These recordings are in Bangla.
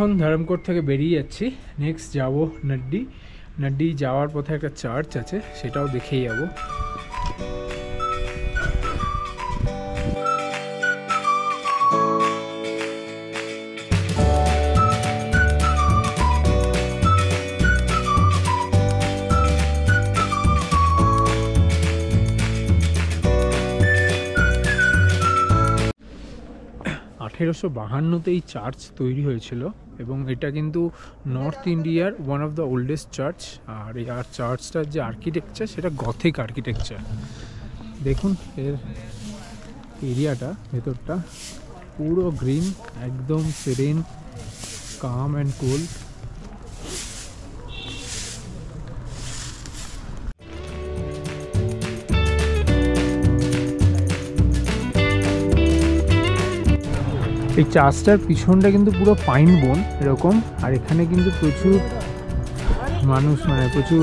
এখন ধরমকোট থেকে বেরিয়ে যাচ্ছি, নেক্সট যাব নাড্ডি। নাড্ডি যাওয়ার পথে একটা চার্চ আছে, সেটাও দেখেই যাবো। 1852 এই চার্চ তৈরি হয়েছিল এবং এটা কিন্তু নর্থ ইন্ডিয়ার one of the oldest church. আর এই চার্চটার যে আর্কিটেকচার সেটা গথিক আর্কিটেকচার। দেখুন এর এরিয়াটা, ভেতরটা পুরো গ্রিন, একদম সেরেন, কাম অ্যান্ড কুল। এই চার্চটার পিছনটা কিন্তু পুরো পাইন বন এরকম। আর এখানে কিন্তু প্রচুর মানুষ, মানে প্রচুর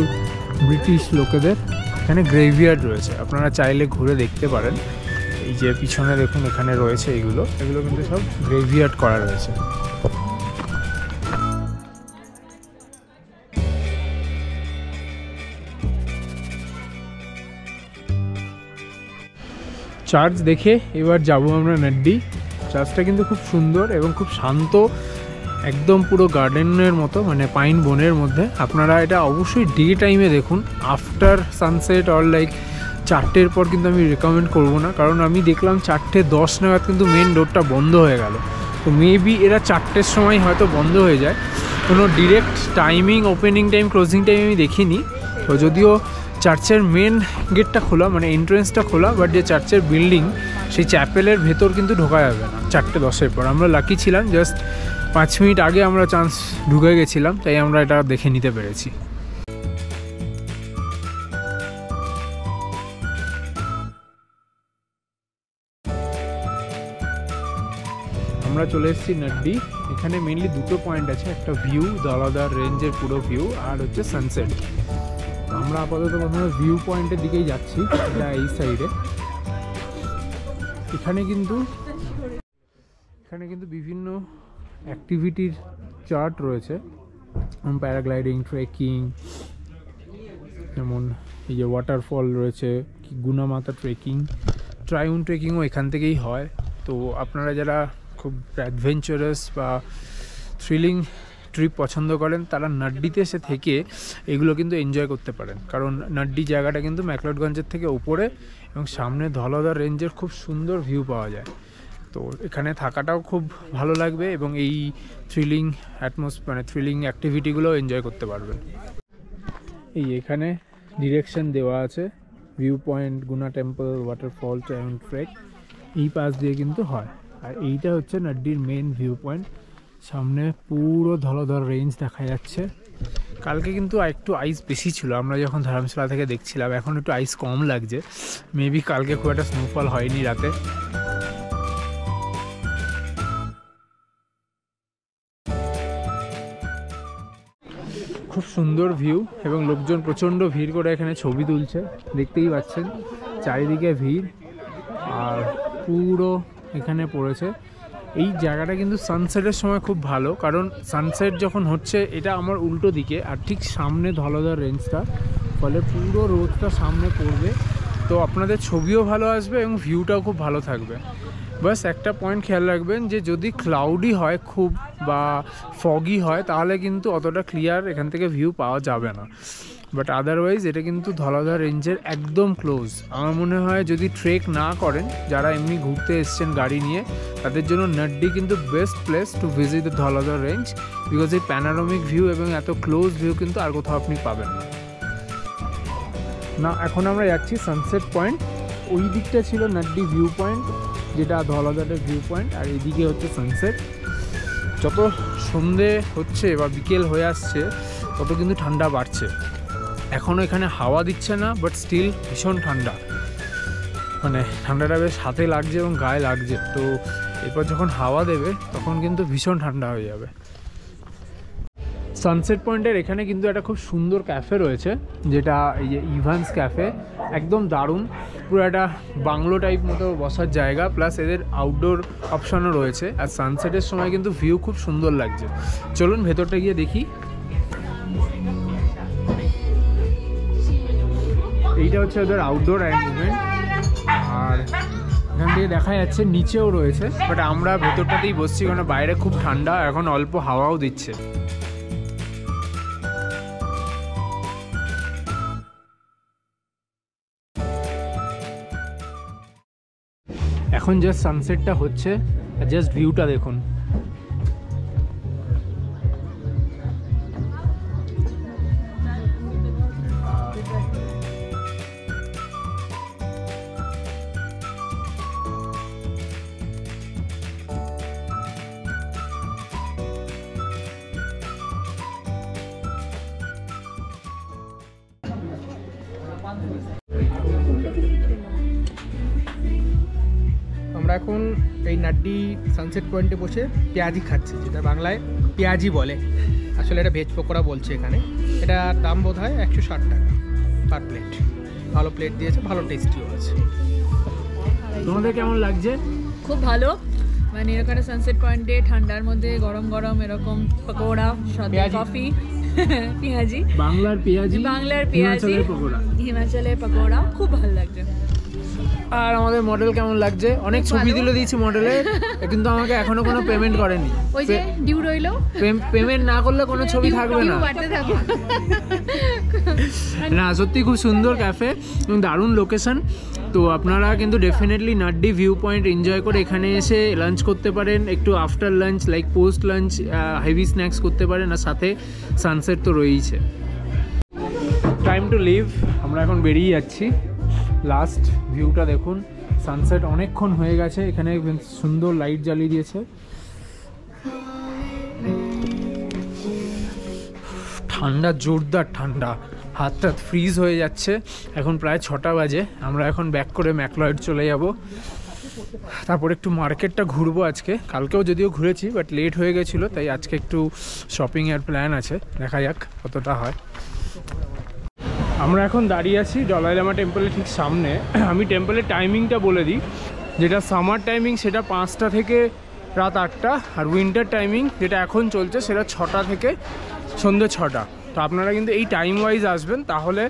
ব্রিটিশ লোকেদের এখানে গ্রেভইয়ার্ড রয়েছে, আপনারা চাইলে ঘুরে দেখতে পারেন। এই যে পিছনে দেখুন এখানে রয়েছে এগুলো কিন্তু সব গ্রেভইয়ার্ড করা রয়েছে। চার্চ দেখে এবার যাবো আমরা নাড্ডি। চার্চটা কিন্তু খুব সুন্দর এবং খুব শান্ত, একদম পুরো গার্ডেনের মতো, মানে পাইন বনের মধ্যে। আপনারা এটা অবশ্যই ডে টাইমে দেখুন, আফটার সানসেট অর লাইক 4টের পর কিন্তু আমি রেকমেন্ড করবো না, কারণ আমি দেখলাম 4:10 নাগাদ কিন্তু মেন ডোরটা বন্ধ হয়ে গেল। তো মেবি এরা 4টের সময় হয়তো বন্ধ হয়ে যায়, কোনো direct timing, opening time, closing time আমি দেখিনি। তো যদিও চার্চের মেন গেটটা খোলা, মানে এন্ট্রেন্সটা খোলা, বাট যে চার্চের বিল্ডিং সেই চ্যাপেলের ভেতর কিন্তু ঢোকা যাবে না 4:10-এর পর। আমরা লাকি ছিলাম, জাস্ট 5 মিনিট আগে আমরা চান্স ঢুকে গেছিলাম, তাই আমরা এটা দেখে নিতে পেরেছি। আমরা চলে এসেছি নাড্ডি। এখানে মেনলি দুটো পয়েন্ট আছে, একটা ভিউ, ধলাদার রেঞ্জের পুরো ভিউ, আর হচ্ছে সানসেট। আমরা আপাতত প্রথমে ভিউ পয়েন্টের দিকেই যাচ্ছি, এটা এই সাইডে। এখানে কিন্তু বিভিন্ন অ্যাক্টিভিটির চার্ট রয়েছে, প্যারাগ্লাইডিং, ট্রেকিং, যেমন এই যে ওয়াটারফল রয়েছে, গুনামাতা ট্রেকিং, ট্রাইউন ট্রেকিংও এখান থেকেই হয়। তো আপনারা যারা খুব অ্যাডভেঞ্চারাস বা থ্রিলিং ট্রিপ পছন্দ করেন তারা নাড্ডিতে এসে থেকে এগুলো কিন্তু এনজয় করতে পারেন, কারণ নাড্ডি জায়গাটা কিন্তু ম্যাকলোডগঞ্জের থেকে উপরে এবং সামনে ধলাদার রেঞ্জের খুব সুন্দর ভিউ পাওয়া যায়। তো এখানে থাকাটাও খুব ভালো লাগবে এবং এই থ্রিলিং মানে থ্রিলিং অ্যাক্টিভিটিগুলো এনজয় করতে পারবেন। এই এখানে ডিরেকশন দেওয়া আছে, ভিউ পয়েন্ট, গুনা টেম্পল, ওয়াটারফল, ট্রাইউন ট্রেক, এই পাশ দিয়ে কিন্তু হয়। আর এইটা হচ্ছে নাড্ডির মেন ভিউ পয়েন্ট, সামনে পুরো ধলাধর রেঞ্জ দেখা যাচ্ছে। কালকে কিন্তু একটু আইস বেশি ছিল, আমরা যখন ধর্মশালা থেকে দেখছিলাম, এখন একটু আইস কম লাগছে। মেবি কালকে খুব একটা স্নোফল হয়নি রাতে। খুব সুন্দর ভিউ এবং লোকজন প্রচণ্ড ভিড় করে এখানে ছবি তুলছে, দেখতেই পাচ্ছেন চারিদিকে ভিড়। আর পুরো এখানে পড়েছে। এই জায়গাটা কিন্তু সানসেটের সময় খুব ভালো, কারণ সানসেট যখন হচ্ছে এটা আমার উল্টো দিকে, আর ঠিক সামনে ধলাদার রেঞ্জটা, ফলে পুরো রোদটা সামনে পড়বে। তো আপনাদের ছবিও ভালো আসবে এবং ভিউটাও খুব ভালো থাকবে। বাস একটা পয়েন্ট খেয়াল রাখবেন যে যদি ক্লাউডি হয় খুব বা ফগি হয় তাহলে কিন্তু অতটা ক্লিয়ার এখান থেকে ভিউ পাওয়া যাবে না। বাট আদারওয়াইজ এটা কিন্তু ধলাধার রেঞ্জের একদম ক্লোজ। আমার মনে হয় যদি ট্রেক না করেন, যারা এমনি ঘুরতে এসছেন গাড়ি নিয়ে, তাদের জন্য নাড্ডি কিন্তু best place to visit the Dhauladhar range, because এই প্যানোরামিক ভিউ এবং এত ক্লোজ ভিউ কিন্তু আর কোথাও আপনি পাবেন না। এখন আমরা যাচ্ছি সানসেট পয়েন্ট। ওই দিকটা ছিল নাড্ডি ভিউ পয়েন্ট, যেটা ধলাধারের ভিউ পয়েন্ট, আর এদিকে হচ্ছে সানসেট। যত সন্ধে হচ্ছে বা বিকেল হয়ে আসছে তত কিন্তু ঠান্ডা বাড়ছে। এখনও এখানে হাওয়া দিচ্ছে না, বাট স্টিল ভীষণ ঠান্ডা, মানে ঠান্ডাটা বেশ হাতে লাগছে এবং গায়ে লাগছে। তো এরপর যখন হাওয়া দেবে তখন কিন্তু ভীষণ ঠান্ডা হয়ে যাবে। সানসেট পয়েন্টের এখানে কিন্তু একটা খুব সুন্দর ক্যাফে রয়েছে, যেটা এই যে ইভান্স ক্যাফে, একদম দারুণ, পুরো একটা বাংলো টাইপ মতো বসার জায়গা, প্লাস এদের আউটডোর অপশানও রয়েছে। আর সানসেটের সময় কিন্তু ভিউ খুব সুন্দর লাগছে। চলুন ভেতরটা গিয়ে দেখি। এইটা হচ্ছে ওদের আউটডোর অ্যারেঞ্জমেন্ট, আর এখান থেকে দেখা যাচ্ছে নিচেও রয়েছে, বাট আমরা ভেতরটাতেই বসছি কারণ বাইরে খুব ঠান্ডা, এখন অল্প হাওয়াও দিচ্ছে। এখন জাস্ট সানসেটটা হচ্ছে, আর জাস্ট ভিউটা দেখুন। আমরা এখন এই নাড্ডি সানসেট পয়েন্টে বসে পেঁয়াজি খাচ্ছি, যেটা বাংলায় পেঁয়াজি বলে, আসলে এটা ভেজ পকোড়া বলছে এখানে। এটার দাম বোধ হয় 160 টাকা পার প্লেট। ভালো প্লেট দিয়েছে, ভালো টেস্টিও আছে। তোমাদের কেমন লাগছে? খুব ভালো, মানে এখানে সানসেট পয়েন্টে ঠান্ডার মধ্যে গরম গরম এরকম পকোড়া, সাথে কফি, পেঁয়াজি, বাংলার পেঁয়াজি, হিমাচলের পকোড়া, হিমাচলের পকোড়া খুব ভালো লাগছে। আর আমাদের মডেল কেমন লাগছে? অনেক ছবি তুলে দিয়েছি মডেলের, কিন্তু আমাকে এখনো কোনো পেমেন্ট করেনি। ওই যে ডিউ রইলো, পেমেন্ট না করলে কোনো ছবি থাকবে না। না, সত্যি খুব সুন্দর ক্যাফে এবং দারুণ লোকেশন। তো আপনারা কিন্তু ডেফিনেটলি নাড্ডি ভিউ পয়েন্ট এনজয় করে এখানে এসে লাঞ্চ করতে পারেন, একটু after lunch like post lunch heavy snacks করতে পারেন, আর সাথে সানসেট তো রয়েইছে। টাইম টু লিভ, আমরা এখন বেরিয়ে যাচ্ছি। লাস্ট ভিউটা দেখুন, সানসেট অনেকক্ষণ হয়ে গেছে, এখানে সুন্দর লাইট জ্বালিয়ে দিয়েছে। ঠান্ডা, জোরদার ঠান্ডা, হাত টাত ফ্রিজ হয়ে যাচ্ছে। এখন প্রায় 6টা বাজে, আমরা এখন ব্যাক করে ম্যাকলয়েড চলে যাব। তারপর একটু মার্কেটটা ঘুরবো আজকে, কালকেও যদিও ঘুরেছি বাট লেট হয়ে গেছিলো, তাই আজকে একটু শপিংয়ের প্ল্যান আছে, দেখা যাক কতটা হয়। আমরা এখন দাঁড়িয়ে আছি দলাই লামা টেম্পলের ঠিক সামনে। আমি টেম্পলের টাইমিংটা বলে দিই, যেটা সামার টাইমিং সেটা 5টা থেকে রাত 8টা, আর উইন্টার টাইমিং যেটা এখন চলছে সেটা 6টা থেকে সন্ধ্যে 6টা। তো আপনারা কিন্তু এই টাইম ওয়াইজ আসবেন, তাহলে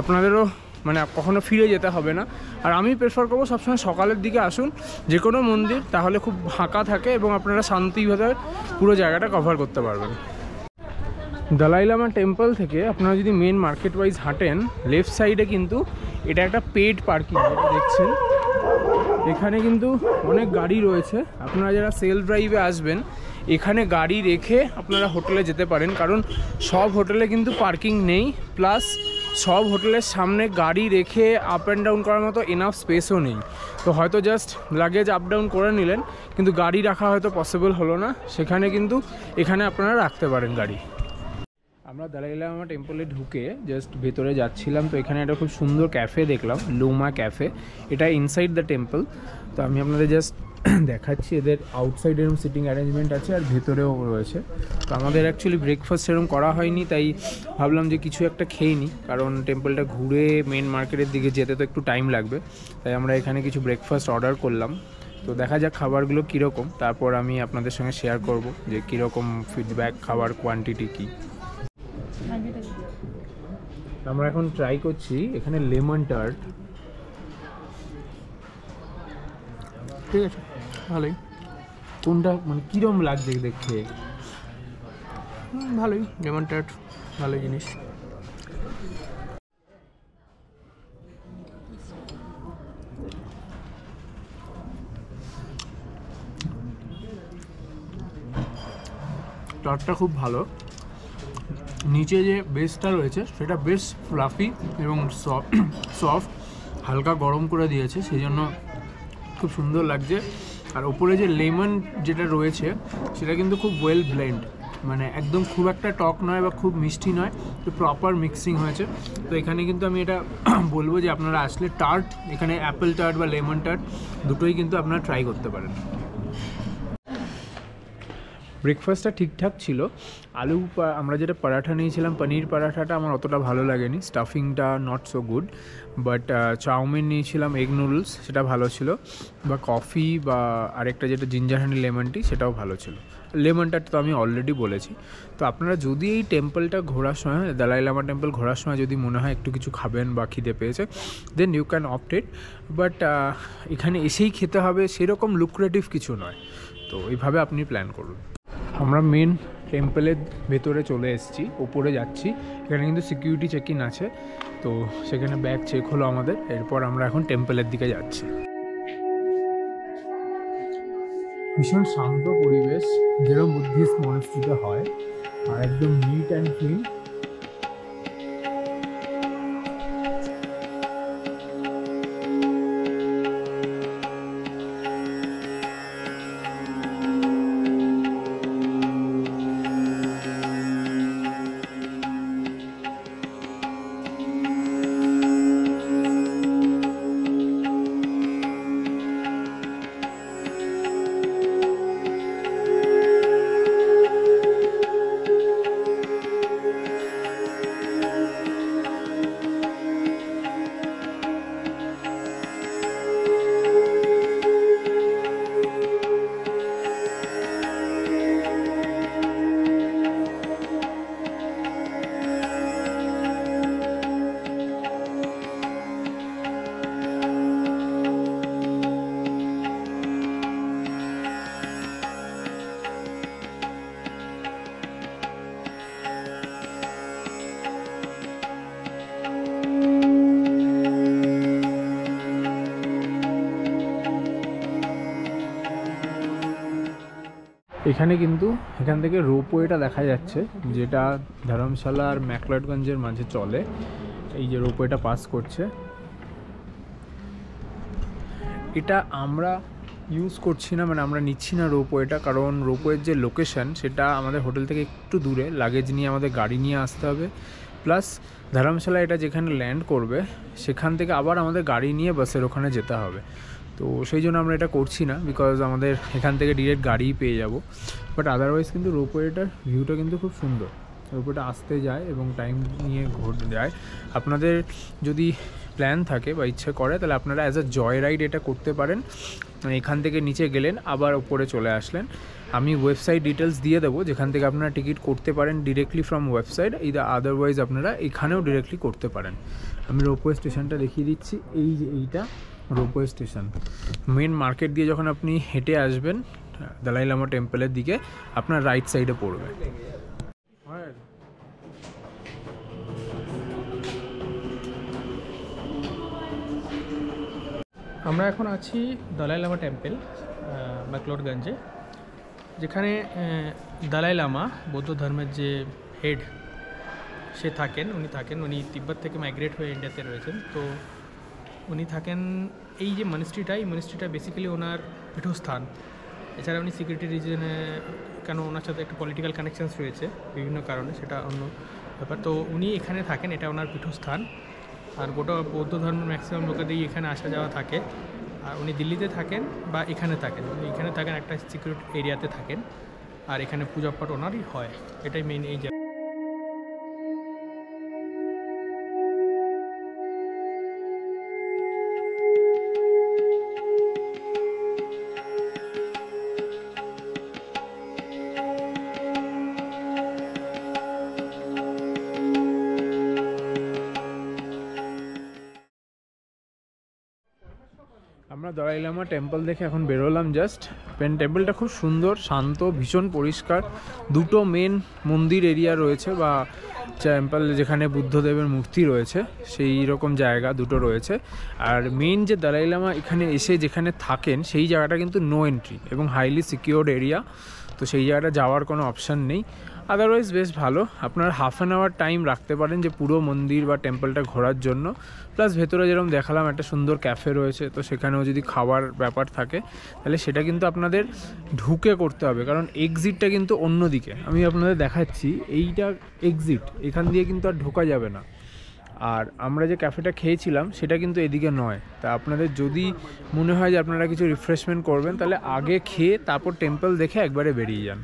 আপনাদেরও মানে কখনো ফিরে যেতে হবে না। আর আমি প্রেফার করবো সবসময় সকালের দিকে আসুন যে কোনো মন্দির, তাহলে খুব ফাঁকা থাকে এবং আপনারা শান্তিভাবে পুরো জায়গাটা কভার করতে পারবেন। দলাই লামা টেম্পল থেকে আপনারা যদি মেন মার্কেট ওয়াইজ হাঁটেন, লেফট সাইডে কিন্তু এটা একটা পেড পার্কিং যেটা দেখছেন। এখানে কিন্তু অনেক গাড়ি রয়েছে, আপনারা যারা সেলফ ড্রাইভে আসবেন এখানে গাড়ি রেখে আপনারা হোটেলে যেতে পারেন, কারণ সব হোটেলে কিন্তু পার্কিং নেই, প্লাস সব হোটেলের সামনে গাড়ি রেখে আপ অ্যান্ড ডাউন করার মতো এনাফ স্পেসও নেই। তো হয়তো জাস্ট লাগেজ আপ ডাউন করে নিলেন, কিন্তু গাড়ি রাখা হয়তো পসিবল হলো না, সেখানে কিন্তু এখানে আপনারা রাখতে পারেন গাড়ি। আমরা দলাই লামা টেম্পলে ঢুকে জাস্ট ভেতরে যাচ্ছিলাম, তো এখানে একটা খুব সুন্দর ক্যাফে দেখলাম, লোমা ক্যাফে। এটা ইনসাইড দ্য টেম্পল। তো আমি আপনাদের জাস্ট দেখাচ্ছি, এদের আউটসাইড এরকম সিটিং অ্যারেঞ্জমেন্ট আছে আর ভেতরেও রয়েছে। তো আমাদের অ্যাকচুয়ালি ব্রেকফাস্ট সেরকম করা হয়নি, তাই ভাবলাম যে কিছু একটা খেয়ে নিই, কারণ টেম্পলটা ঘুরে মেন মার্কেটের দিকে যেতে তো একটু টাইম লাগবে, তাই আমরা এখানে কিছু ব্রেকফাস্ট অর্ডার করলাম। তো দেখা যাক খাবারগুলো কীরকম, তারপর আমি আপনাদের সঙ্গে শেয়ার করব যে কীরকম ফিডব্যাক, খাবার কোয়ান্টিটি কী। আমরা এখন ট্রাই করছি এখানে লেমন টার্ট। ঠিক আছে, ভালোই। কোনটা মানে কীরকম লাগছে দেখে? ভালোই, লেমন টার্ট ভালো জিনিস। টার্টটা খুব ভালো, নিচে যে বেসটা রয়েছে সেটা বেশ ফ্লাফি এবং সফট, হালকা গরম করে দিয়েছে, সেই জন্য খুব সুন্দর লাগছে। আর ওপরে যে লেমন যেটা রয়েছে সেটা কিন্তু খুব ওয়েল ব্লেন্ড, মানে একদম খুব একটা টক নয় বা খুব মিষ্টি নয়, তো প্রপার মিক্সিং হয়েছে। তো এখানে কিন্তু আমি এটা বলবো যে আপনারা আসলে টার্ট, এখানে অ্যাপেল টার্ট বা লেমন টার্ট দুটোই কিন্তু আপনারা ট্রাই করতে পারেন। ব্রেকফাস্টটা ঠিকঠাক ছিল। আমরা যেটা পরাঠা নিয়েছিলাম, পনির পরাঠাটা আমার অতটা ভালো লাগেনি, স্টাফিংটা not so good. But chow mein নিয়েছিলাম, এগ নুডলস, সেটা ভালো ছিল। বা কফি বা আরেকটা যেটা জিঞ্জার হানি লেমন টি, সেটাও ভালো ছিল। লেমনটা তো আমি অলরেডি বলেছি। তো আপনারা যদি এই টেম্পলটা ঘোরার সময়, দালাই লামা টেম্পল ঘোরার সময় যদি মনে হয় একটু কিছু খাবেন বা খিদে পেয়েছে, then you can opt it. But এখানে এসেই খেতে হবে সেরকম লুক্রেটিভ কিছু নয়। তো এইভাবে আপনি প্ল্যান করুন। আমরা মেন টেম্পলের ভেতরে চলে এসেছি, ওপরে যাচ্ছি। এখানে কিন্তু সিকিউরিটি চেক ইন আছে, তো সেখানে ব্যাগ চেক হলো আমাদের। এরপর আমরা এখন টেম্পলের দিকে যাচ্ছি। ভীষণ শান্ত পরিবেশ, যেরকম বুদ্ধিস্ট মনাস্ট্রিতে হয়, আর একদম নিট অ্যান্ড ক্লিন। এখানে কিন্তু এখান থেকে রোপওয়েটা দেখা যাচ্ছে, যেটা ধর্মশালা আর ম্যাকলডগঞ্জের মাঝে চলে। এই যে রোপওয়েটা পাস করছে, এটা আমরা ইউজ করছি না, মানে আমরা নিচ্ছি না রোপওয়েটা, কারণ রোপওয়ের যে লোকেশন সেটা আমাদের হোটেল থেকে একটু দূরে, লাগেজ নিয়ে আমাদের গাড়ি নিয়ে আসতে হবে। প্লাস ধর্মশালা এটা যেখানে ল্যান্ড করবে সেখান থেকে আবার আমাদের গাড়ি নিয়ে বাসের ওখানে যেতে হবে। তো সেই জন্য আমরা এটা করছি না, বিকজ আমাদের এখান থেকে ডিরেক্ট গাড়িই পেয়ে যাব। বাট আদারওয়াইজ কিন্তু রোপওয়েটার ভিউটা কিন্তু খুব সুন্দর। রোপওয়েটা আসতে যায় এবং টাইম নিয়ে ঘুরতে যায়। আপনাদের যদি প্ল্যান থাকে বা ইচ্ছে করে, তাহলে আপনারা অ্যাজ আ জয় রাইড এটা করতে পারেন। এখান থেকে নিচে গেলেন, আবার উপরে চলে আসলেন। আমি ওয়েবসাইট ডিটেলস দিয়ে দেবো, যেখান থেকে আপনারা টিকিট করতে পারেন ডিরেক্টলি ফ্রম ওয়েবসাইট। আদারওয়াইজ আপনারা এখানেও ডিরেক্টলি করতে পারেন। আমি রোপওয়ে স্টেশনটা দেখিয়ে দিচ্ছি। এই যে এইটা রোপওয়ে স্টেশন। মেন মার্কেট দিয়ে যখন আপনি হেঁটে আসবেন দালাই লামা টেম্পলের দিকে, আপনার রাইট সাইডে পড়বে। আমরা এখন আছি দালাই লামা টেম্পল ম্যাকলডগঞ্জে, যেখানে দালাই লামা বৌদ্ধ ধর্মের যে হেড সে থাকেন। উনি তিব্বত থেকে মাইগ্রেট হয়ে ইন্ডিয়াতে রয়েছেন। তো উনি থাকেন এই যে মনিস্ট্রিটা বেসিক্যালি ওনার পীঠস্থান। এছাড়া উনি সিকিউরিটি রিজনে, কেন ওনার সাথে একটা পলিটিক্যাল কানেকশানস রয়েছে বিভিন্ন কারণে, সেটা অন্য ব্যাপার। তো উনি এখানে থাকেন, এটা ওনার পীঠস্থান। আর গোটা বৌদ্ধ ধর্মের ম্যাক্সিমাম লোকেদেরই এখানে আসা যাওয়া থাকে। আর উনি দিল্লিতে থাকেন বা এখানে থাকেন, উনি এখানে থাকেন একটা সিকিউর এরিয়াতে থাকেন। আর এখানে পূজা পাঠ ওনারই হয়, এটাই মেইন এই জায়গা। আমরা দালাই লামা টেম্পল দেখে এখন বেরোলাম জাস্ট। টেম্পলটা খুব সুন্দর, শান্ত, ভীষণ পরিষ্কার। দুটো মেন মন্দির এরিয়া রয়েছে, বা টেম্পল যেখানে বুদ্ধদেবের মূর্তি রয়েছে সেই রকম জায়গা দুটো রয়েছে। আর মেন যে দালাই লামা এখানে এসে যেখানে থাকেন সেই জায়গাটা কিন্তু নো এন্ট্রি এবং হাইলি সিকিউরড এরিয়া। তো সেই জায়গাটা যাওয়ার কোনো অপশান নেই। আদারওয়াইজ বেশ ভালো। আপনার হাফ অ্যান আওয়ার টাইম রাখতে পারেন যে পুরো মন্দির বা টেম্পলটা ঘোরার জন্য। প্লাস ভেতরে যেরকম দেখালাম একটা সুন্দর ক্যাফে রয়েছে, তো সেখানেও যদি খাওয়ার ব্যাপার থাকে তাহলে সেটা কিন্তু আপনাদের ঢুকে করতে হবে, কারণ এক্সিটটা কিন্তু অন্য দিকে। আমি আপনাদের দেখাচ্ছি, এইটা এক্সিট, এখান দিয়ে কিন্তু আর ঢোকা যাবে না। আর আমরা যে ক্যাফেটা খেয়েছিলাম সেটা কিন্তু এদিকে নয়। তা আপনাদের যদি মনে হয় যে আপনারা কিছু রিফ্রেশমেন্ট করবেন, তাহলে আগে খেয়ে তারপর টেম্পল দেখে একবারে বেরিয়ে যান।